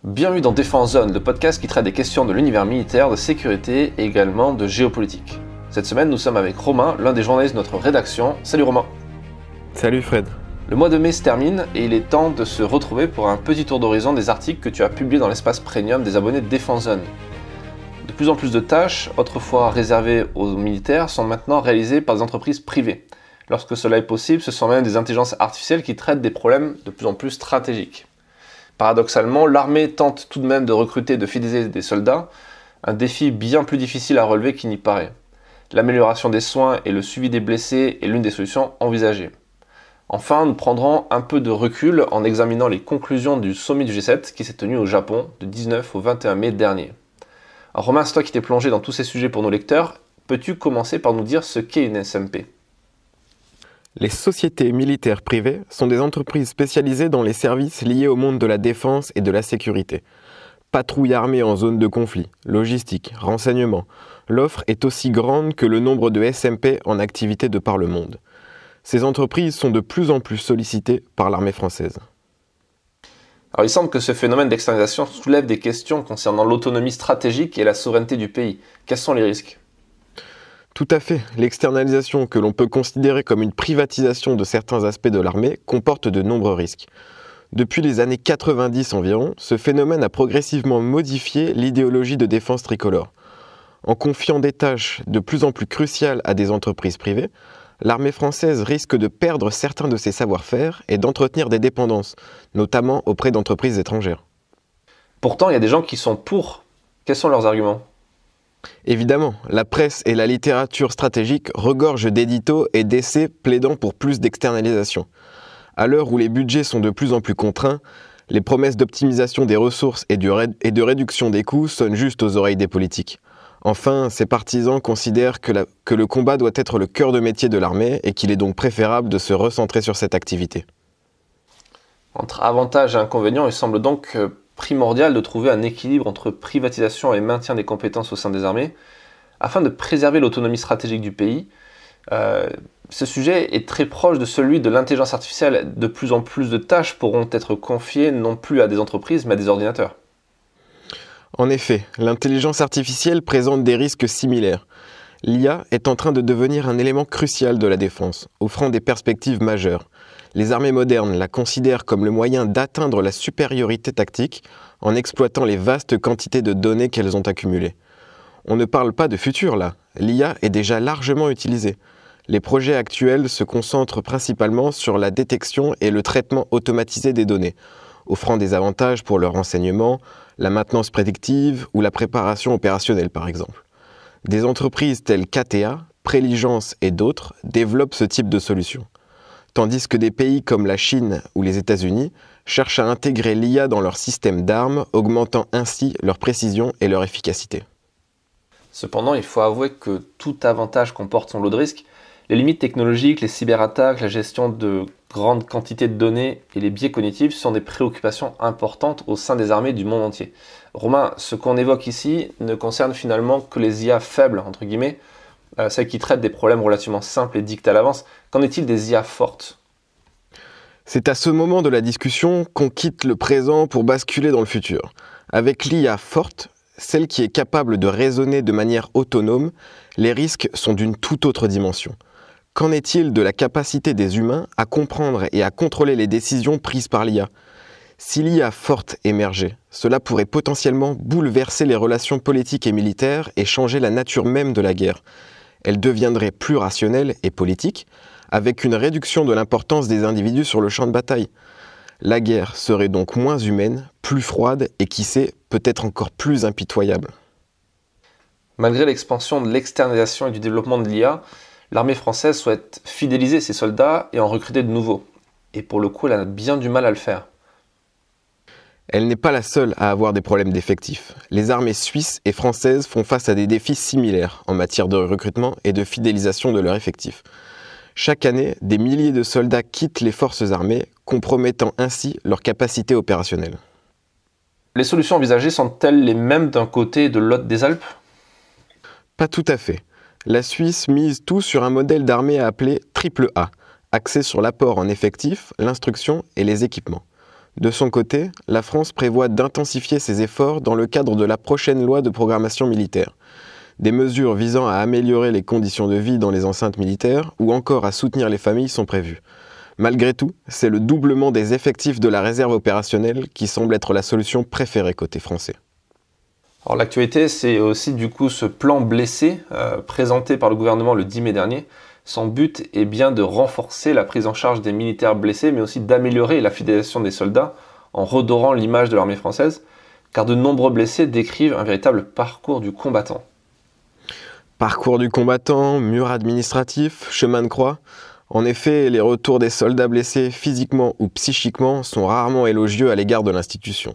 Bienvenue dans Défense Zone, le podcast qui traite des questions de l'univers militaire, de sécurité et également de géopolitique. Cette semaine, nous sommes avec Romain, l'un des journalistes de notre rédaction. Salut Romain. Salut Fred. Le mois de mai se termine et il est temps de se retrouver pour un petit tour d'horizon des articles que tu as publiés dans l'espace premium des abonnés de Défense Zone. De plus en plus de tâches, autrefois réservées aux militaires, sont maintenant réalisées par des entreprises privées. Lorsque cela est possible, ce sont même des intelligences artificielles qui traitent des problèmes de plus en plus stratégiques. Paradoxalement, l'armée tente tout de même de recruter et de fidéliser des soldats, un défi bien plus difficile à relever qu'il n'y paraît. L'amélioration des soins et le suivi des blessés est l'une des solutions envisagées. Enfin, nous prendrons un peu de recul en examinant les conclusions du sommet du G7 qui s'est tenu au Japon du 19 au 21 mai dernier. Alors Romain, c'est toi qui t'es plongé dans tous ces sujets pour nos lecteurs. Peux-tu commencer par nous dire ce qu'est une SMP ? Les sociétés militaires privées sont des entreprises spécialisées dans les services liés au monde de la défense et de la sécurité. Patrouille armée en zone de conflit, logistique, renseignement. L'offre est aussi grande que le nombre de SMP en activité de par le monde. Ces entreprises sont de plus en plus sollicitées par l'armée française. Alors il semble que ce phénomène d'externalisation soulève des questions concernant l'autonomie stratégique et la souveraineté du pays. Quels sont les risques ? Tout à fait. L'externalisation, que l'on peut considérer comme une privatisation de certains aspects de l'armée, comporte de nombreux risques. Depuis les années 90 environ, ce phénomène a progressivement modifié l'idéologie de défense tricolore. En confiant des tâches de plus en plus cruciales à des entreprises privées, l'armée française risque de perdre certains de ses savoir-faire et d'entretenir des dépendances, notamment auprès d'entreprises étrangères. Pourtant, il y a des gens qui sont pour. Quels sont leurs arguments ? Évidemment, la presse et la littérature stratégique regorgent d'éditos et d'essais plaidant pour plus d'externalisation. À l'heure où les budgets sont de plus en plus contraints, les promesses d'optimisation des ressources et de réduction des coûts sonnent juste aux oreilles des politiques. Enfin, ces partisans considèrent que le combat doit être le cœur de métier de l'armée et qu'il est donc préférable de se recentrer sur cette activité. Entre avantages et inconvénients, il semble donc primordial de trouver un équilibre entre privatisation et maintien des compétences au sein des armées, afin de préserver l'autonomie stratégique du pays. Ce sujet est très proche de celui de l'intelligence artificielle. De plus en plus de tâches pourront être confiées non plus à des entreprises, mais à des ordinateurs. En effet, l'intelligence artificielle présente des risques similaires. L'IA est en train de devenir un élément crucial de la défense, offrant des perspectives majeures. Les armées modernes la considèrent comme le moyen d'atteindre la supériorité tactique en exploitant les vastes quantités de données qu'elles ont accumulées. On ne parle pas de futur là, l'IA est déjà largement utilisée. Les projets actuels se concentrent principalement sur la détection et le traitement automatisé des données, offrant des avantages pour le renseignement, la maintenance prédictive ou la préparation opérationnelle par exemple. Des entreprises telles KTA, Préligence et d'autres développent ce type de solutions. Tandis que des pays comme la Chine ou les États-Unis cherchent à intégrer l'IA dans leur système d'armes, augmentant ainsi leur précision et leur efficacité. Cependant, il faut avouer que tout avantage comporte son lot de risques. Les limites technologiques, les cyberattaques, la gestion de grandes quantités de données et les biais cognitifs sont des préoccupations importantes au sein des armées du monde entier. Romain, ce qu'on évoque ici ne concerne finalement que les IA faibles, entre guillemets, celles qui traitent des problèmes relativement simples et dictés à l'avance. Qu'en est-il des IA fortes ? C'est à ce moment de la discussion qu'on quitte le présent pour basculer dans le futur. Avec l'IA forte, celle qui est capable de raisonner de manière autonome, les risques sont d'une toute autre dimension. Qu'en est-il de la capacité des humains à comprendre et à contrôler les décisions prises par l'IA ? Si l'IA forte émergeait, cela pourrait potentiellement bouleverser les relations politiques et militaires et changer la nature même de la guerre. Elle deviendrait plus rationnelle et politique, avec une réduction de l'importance des individus sur le champ de bataille. La guerre serait donc moins humaine, plus froide et qui sait, peut-être encore plus impitoyable. Malgré l'expansion de l'externalisation et du développement de l'IA, l'armée française souhaite fidéliser ses soldats et en recruter de nouveaux. Et pour le coup, elle a bien du mal à le faire. Elle n'est pas la seule à avoir des problèmes d'effectifs. Les armées suisses et françaises font face à des défis similaires en matière de recrutement et de fidélisation de leurs effectifs. Chaque année, des milliers de soldats quittent les forces armées, compromettant ainsi leur capacité opérationnelle. Les solutions envisagées sont-elles les mêmes d'un côté et de l'autre des Alpes ? Pas tout à fait. La Suisse mise tout sur un modèle d'armée appelé AAA, axé sur l'apport en effectifs, l'instruction et les équipements. De son côté, la France prévoit d'intensifier ses efforts dans le cadre de la prochaine loi de programmation militaire. Des mesures visant à améliorer les conditions de vie dans les enceintes militaires ou encore à soutenir les familles sont prévues. Malgré tout, c'est le doublement des effectifs de la réserve opérationnelle qui semble être la solution préférée côté français. Alors l'actualité, c'est aussi du coup ce plan blessé présenté par le gouvernement le 10 mai dernier. Son but est bien de renforcer la prise en charge des militaires blessés, mais aussi d'améliorer la fidélisation des soldats en redorant l'image de l'armée française, car de nombreux blessés décrivent un véritable parcours du combattant. Parcours du combattant, mur administratif, chemin de croix. En effet, les retours des soldats blessés physiquement ou psychiquement sont rarement élogieux à l'égard de l'institution.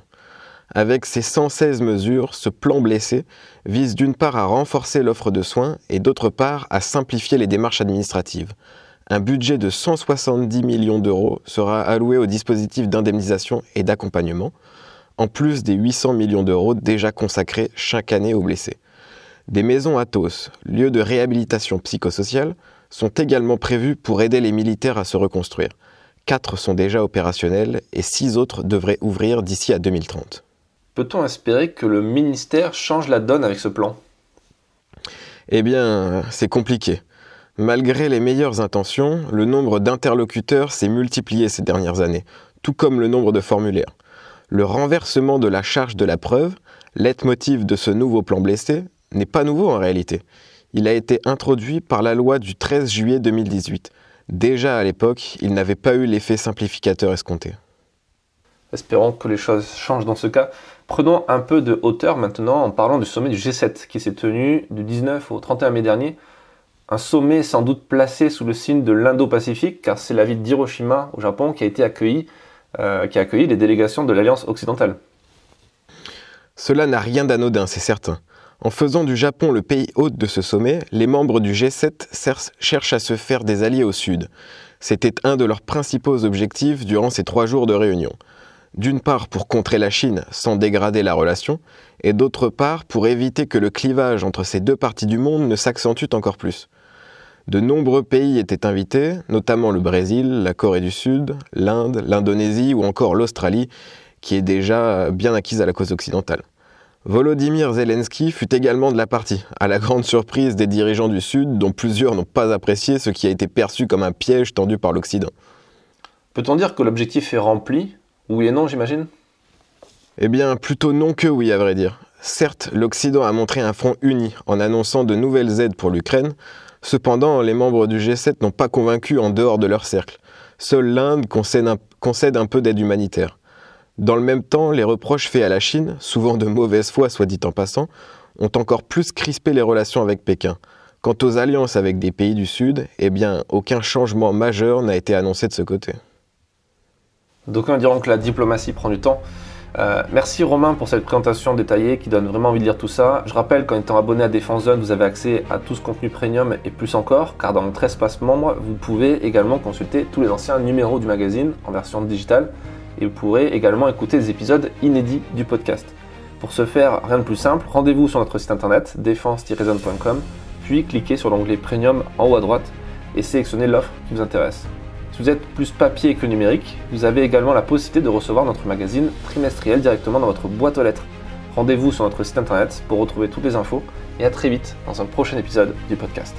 Avec ses 116 mesures, ce plan blessé vise d'une part à renforcer l'offre de soins et d'autre part à simplifier les démarches administratives. Un budget de 170 millions d'euros sera alloué au dispositif d'indemnisation et d'accompagnement, en plus des 800 millions d'euros déjà consacrés chaque année aux blessés. Des maisons Athos, lieux de réhabilitation psychosociale, sont également prévues pour aider les militaires à se reconstruire. 4 sont déjà opérationnels et 6 autres devraient ouvrir d'ici à 2030. Peut-on espérer que le ministère change la donne avec ce plan ? Eh bien, c'est compliqué. Malgré les meilleures intentions, le nombre d'interlocuteurs s'est multiplié ces dernières années, tout comme le nombre de formulaires. Le renversement de la charge de la preuve, leitmotiv de ce nouveau plan blessé, n'est pas nouveau en réalité. Il a été introduit par la loi du 13 juillet 2018. Déjà à l'époque, il n'avait pas eu l'effet simplificateur escompté. Espérons que les choses changent dans ce cas. Prenons un peu de hauteur maintenant en parlant du sommet du G7 qui s'est tenu du 19 au 31 mai dernier. Un sommet sans doute placé sous le signe de l'Indo-Pacifique car c'est la ville d'Hiroshima au Japon qui a accueilli les délégations de l'Alliance occidentale. Cela n'a rien d'anodin, c'est certain. En faisant du Japon le pays hôte de ce sommet, les membres du G7 cherchent à se faire des alliés au Sud. C'était un de leurs principaux objectifs durant ces 3 jours de réunion. D'une part pour contrer la Chine sans dégrader la relation, et d'autre part pour éviter que le clivage entre ces deux parties du monde ne s'accentue encore plus. De nombreux pays étaient invités, notamment le Brésil, la Corée du Sud, l'Inde, l'Indonésie ou encore l'Australie, qui est déjà bien acquise à la cause occidentale. Volodymyr Zelensky fut également de la partie, à la grande surprise des dirigeants du Sud, dont plusieurs n'ont pas apprécié ce qui a été perçu comme un piège tendu par l'Occident. Peut-on dire que l'objectif est rempli ? Oui et non, j'imagine ? Eh bien, plutôt non que oui, à vrai dire. Certes, l'Occident a montré un front uni en annonçant de nouvelles aides pour l'Ukraine. Cependant, les membres du G7 n'ont pas convaincu en dehors de leur cercle. Seule l'Inde concède un peu d'aide humanitaire. Dans le même temps, les reproches faits à la Chine, souvent de mauvaise foi soit dit en passant, ont encore plus crispé les relations avec Pékin. Quant aux alliances avec des pays du Sud, eh bien, aucun changement majeur n'a été annoncé de ce côté. D'aucuns diront que la diplomatie prend du temps. Merci Romain pour cette présentation détaillée qui donne vraiment envie de lire tout ça. Je rappelle qu'en étant abonné à Défense Zone, vous avez accès à tout ce contenu premium et plus encore, car dans notre espace membre, vous pouvez également consulter tous les anciens numéros du magazine en version digitale et vous pourrez également écouter des épisodes inédits du podcast. Pour ce faire, rien de plus simple, rendez-vous sur notre site internet défense-zone.com, puis cliquez sur l'onglet Premium en haut à droite et sélectionnez l'offre qui vous intéresse. Si vous êtes plus papier que numérique, vous avez également la possibilité de recevoir notre magazine trimestriel directement dans votre boîte aux lettres. Rendez-vous sur notre site internet pour retrouver toutes les infos et à très vite dans un prochain épisode du podcast.